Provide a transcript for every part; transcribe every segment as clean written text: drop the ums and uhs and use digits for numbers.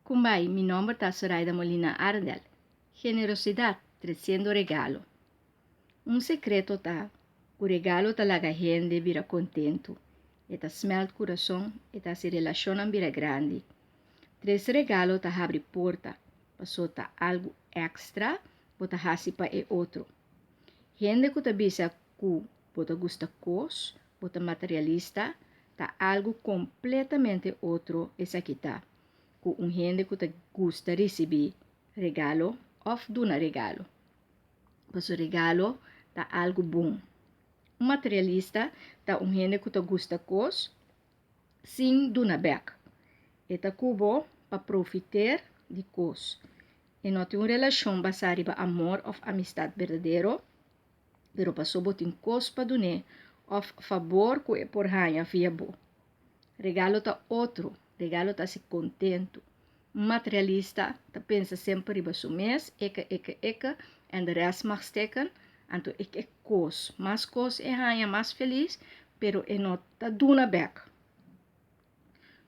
Kumbai, mi nombre está Zoraida Molina Ardel. Generosidad, trazendo regalo. Um secreto tá, o regalo tá laga gente vira contento. Eta smelt coração, eta se relaciona vira grande. Tres regalo tá abre porta, passou tá algo extra, bota hasi pa e outro. Gente que tá bisa ku, bota gusta cos, bota materialista, tá algo completamente outro essa aqui tá. Com gente que te gusta receber regalo ou dar regalo. Mas o regalo tá algo bom. Um materialista tá gente que te gusta coisas sem dar back. E tá cubo para profitar de coisas. E não tem uma relação baseada em amor ou amistade verdadeiro, pero passou botin coisas para dar ou favor que é por ranha via bo. Regalo tá outro. Regalo tá se contento. Um materialista tá pensa sempre em seu mês, eka, e de resto mag steken, então é coisa. Mais coisa é ranha mais feliz, pero é não tá duna back.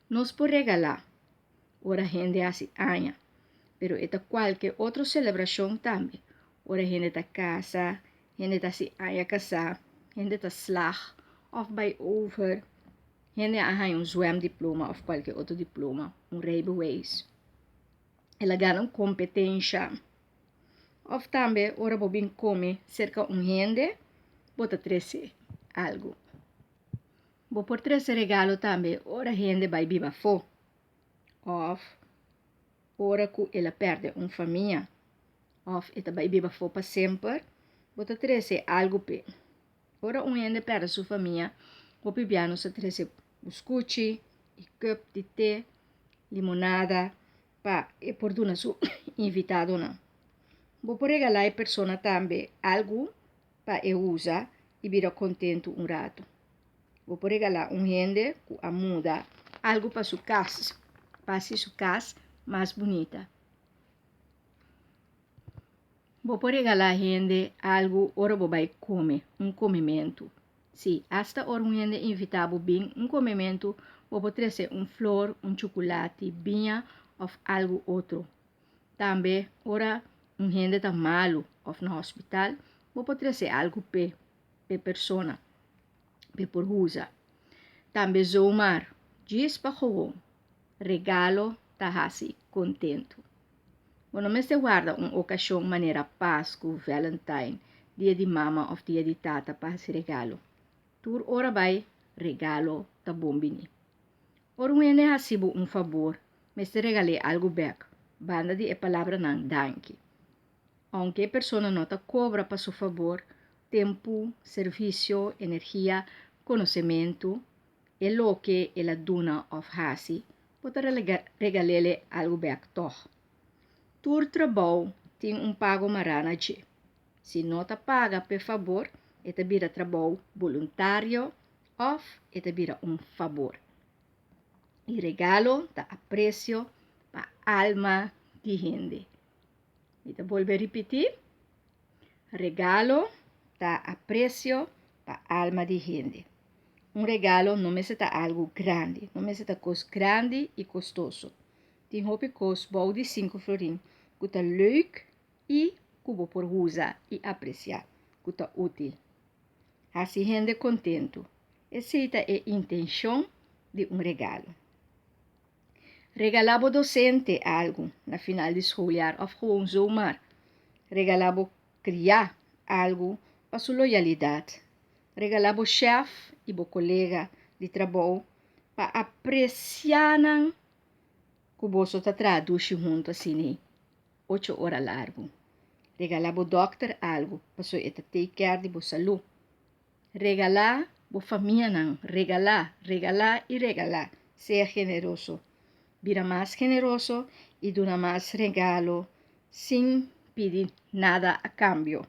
Nós por regalar, ora gente assim anha, pero é qualquer outra celebração também. Ora gente tá casa, gente tá se anha casar, gente tá slag, of by over, gente arranha zwemdiploma of qualquer outro diploma, rijbewijs. Ela ganha competência. Ou também, ora bobin come cerca gente, bota trece algo. Bo por trece regalo também, ora gente vai viva fo. Ou ora que ela perde família. Ou ela vai viva fo para sempre, bota trece algo pe. Ora gente perde sua família, o piano se trece biscuit, e cup de té, limonada, e por duna su invitado na. Vou por regalar a persona também algo para eu usar e vira contento rato. Vou por regalar gente que a muda algo para sua casa, para sua casa mais bonita. Vou por regalar gente algo ora vai comer, comimento. Sim, hasta ora gente invitado bem comimento, vou trazer flor, chocolate, vinha ou algo outro. Também ora gente está malo ou no hospital, vou trazer algo pe persona, pe por usa. Também zoomar, diz para gewoon, regalo tá assim contento. Quando me se guarda ocasião maneira Páscoa, Valentine, dia de mama ou dia de tata para esse regalo. Tur ora vai, regalo tá bom bini. Ora gente recibo favor, me se regale algo back, banda de palavra não danke. Aunque a pessoa não te cobra para seu favor, tempo, serviço, energia, conhecimento, é lo que ela dona ou faz, pode regalar algo back toch. Tur trabalho tem pago marana de. Se não te paga, por favor, é vira trabalho voluntário ou é vira favor. E regalo te aprecio para alma de gente. Então, vou repetir. Regalo tá aprecio para alma de gente. Regalo não necessita algo grande, não necessita coisa grande e custoso. Tem roupa coisa boa de 5 florin, que tá leuk e que vou por usar e apreciar, que tá útil. Assim, gente contento. Essa é a intenção de regalo. Regalabo docente algo na final de escolar ou gewoon zomaar. Regalabo criar algo para sua loyalidade. Regalabo chefe e bo colega de trabalho para apreciar que você está traduzir junto assim 8 horas largo. Regalabo doctor algo para sua take care de bo saúde. Regalar bo família regalar e regalar. Ser generoso. Vira mais generoso e dona mais regalo sem pedir nada a cambio.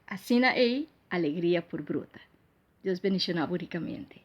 Assim é alegria por bruta. Deus bendicionar ricamente.